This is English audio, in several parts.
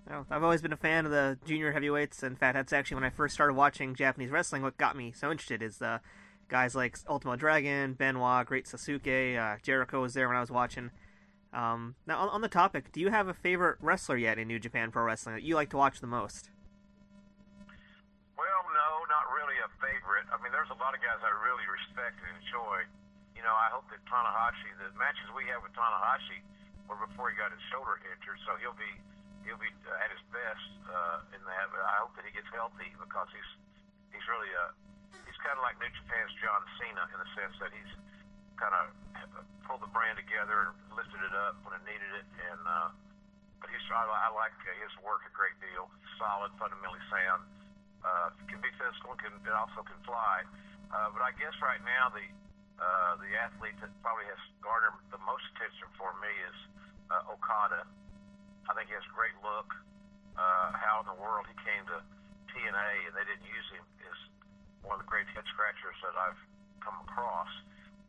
Well, I've always been a fan of the junior heavyweights. In fact, that's actually when I first started watching Japanese wrestling. What got me so interested is the guys like Ultimo Dragon, Benoit, Great Sasuke, Jericho was there when I was watching. Now, on the topic, do you have a favorite wrestler yet in New Japan Pro Wrestling that you like to watch the most? Well, no, not really a favorite. I mean, there's a lot of guys I really respect and enjoy. You know, I hope that Tanahashi, the matches we have with Tanahashi were before he got his shoulder injured, so he'll be at his best in that. But I hope that he gets healthy because he's really he's kind of like New Japan's John Cena in the sense that he's kind of pulled the brand together and lifted it up when it needed it. And but I like his work a great deal. Solid, fundamentally sound. Can be physical and it also can fly. But I guess right now the athlete that probably has garnered the most attention for me is Okada. I think he has a great look. How in the world he came to TNA and they didn't use him is one of the great head scratchers that I've come across.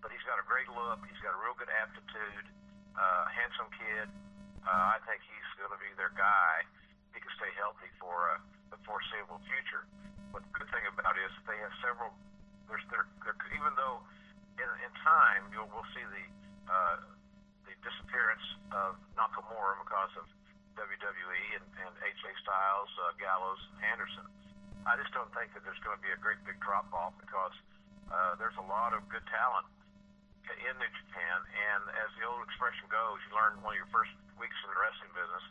But he's got a great look. He's got a real good aptitude. Handsome kid. I think he's going to be their guy. He can stay healthy for the foreseeable future. But the good thing about it is that they have several. Even though in time we'll see the disappearance of Nakamura because of WWE and AJ Styles, Gallows, Anderson. I just don't think that there's going to be a great big drop off because there's a lot of good talent in New Japan, and as the old expression goes, you learn one of your first weeks in the wrestling business,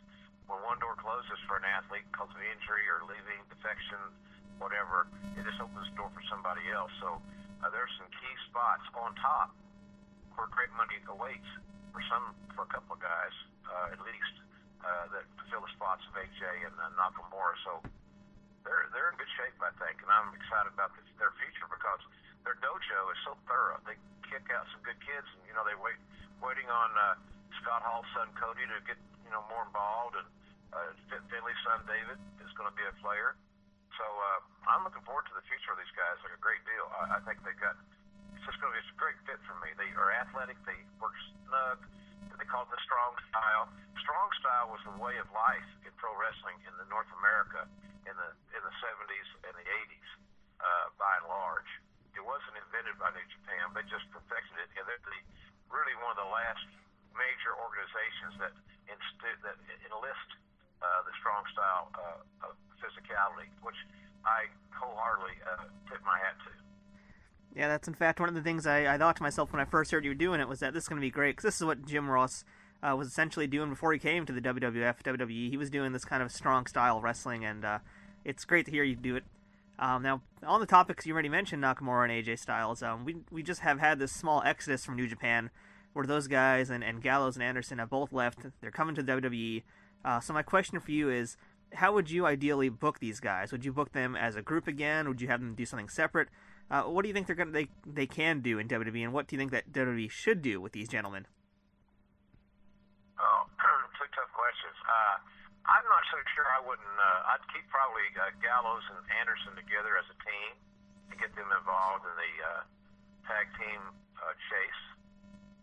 when one door closes for an athlete because of injury or leaving, defection, whatever, it just opens the door for somebody else. So there's some key spots on top where great money awaits for a couple of guys, at least, that fill the spots of AJ and Nakamura. So they're in good shape, I think, and I'm excited about their future because their dojo is so thorough. They kick out some good kids, and they waiting on Scott Hall's son Cody to get more involved, and Finley's son David is going to be a player. So I'm looking forward to the future of these guys like a great deal. I think they've got. It's just going to be a great fit for me. They are athletic. They work snug. They call it the strong style. Strong style was the way of life in pro wrestling in the North America in the 70s and the 80s, by and large. It wasn't invented by New Japan. They just perfected it, and they're really one of the last major organizations that enlist the strong style of physicality, which I wholeheartedly tip my hat to. Yeah, that's in fact one of the things I thought to myself when I first heard you were doing it was that this is going to be great, because this is what Jim Ross was essentially doing before he came to the WWF, WWE. He was doing this kind of strong style wrestling, and it's great to hear you do it. Now, on the topics you already mentioned, Nakamura and AJ Styles, we just have had this small exodus from New Japan, where those guys and Gallows and Anderson have both left. They're coming to WWE. So my question for you is, how would you ideally book these guys? Would you book them as a group again? Would you have them do something separate? What do you think they can do in WWE, and what do you think that WWE should do with these gentlemen? Oh, two tough questions. I'm not so sure. I wouldn't. I'd keep probably Gallows and Anderson together as a team to get them involved in the tag team chase.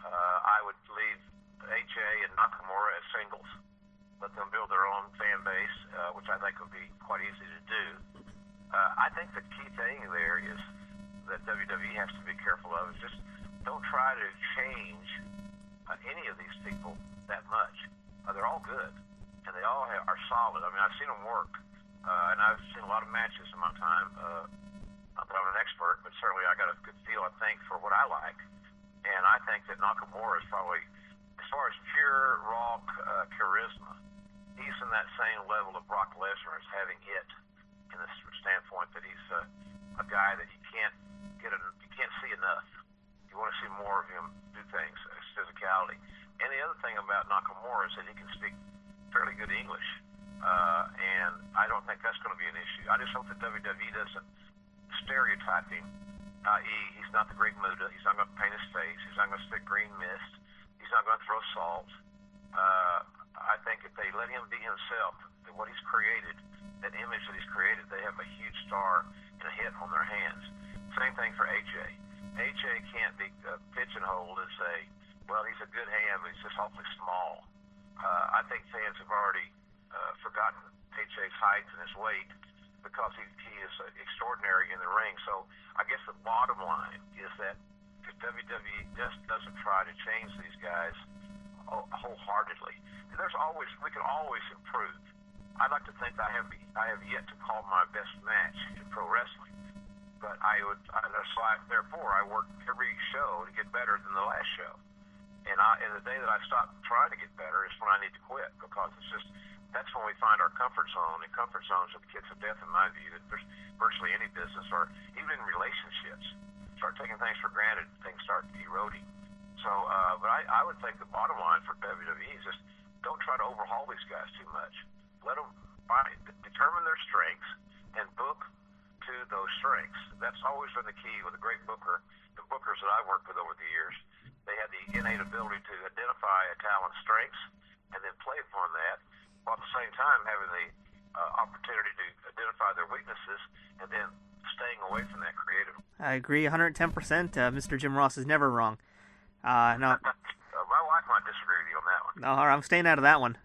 I would leave AJ and Nakamura as singles. Let them build their own fan base, which I think would be quite easy to do. I think the key thing there is that WWE has to be careful of is just don't try to change any of these people that much. They're all good, and they all are solid. I mean, I've seen them work, and I've seen a lot of matches in my time. Not that I'm an expert, but certainly I got a good feel, I think, for what I like. And I think that Nakamura is probably, as far as pure, raw charisma, he's in that same level of Brock Lesnar as having it, in the standpoint that he's a guy that you can't see enough. You want to see more of him do things, his physicality. And the other thing about Nakamura is that he can speak fairly good English, and I don't think that's going to be an issue. I just hope that WWE doesn't stereotype him, i.e. he's not the Great Muta, he's not going to paint his face, he's not going to spit green mist, he's not going to throw salt. I think if they let him be himself, that what he's created, that image that he's created, they have a huge star and a hit on their hands. Same thing for AJ. AJ can't be pigeonholed as he's a good hand, but he's just awfully small. I think fans have already forgotten height and his weight, because he is extraordinary in the ring. So I guess the bottom line is that if WWE just doesn't try to change these guys wholeheartedly, we can always improve. I'd like to think I have yet to call my best match in pro wrestling, but therefore I work every show to get better than the last show. And the day that I stop trying to get better is when I need to quit, because that's when we find our comfort zone, and comfort zones are the kids of death, in my view. That there's virtually any business, or even in relationships, start taking things for granted, things start eroding. So, but I would think the bottom line for WWE is just don't try to overhaul these guys too much. Let them determine their strengths and book to those strengths. That's always been the key with a great booker. The bookers that I've worked with over the years, they have the innate ability to identify a talent's strengths and then play upon that, while at the same time having the opportunity to identify their weaknesses and then staying away from that creatively. I agree 110%. Mr. Jim Ross is never wrong. No. My wife might disagree with you on that one. No, I'm staying out of that one.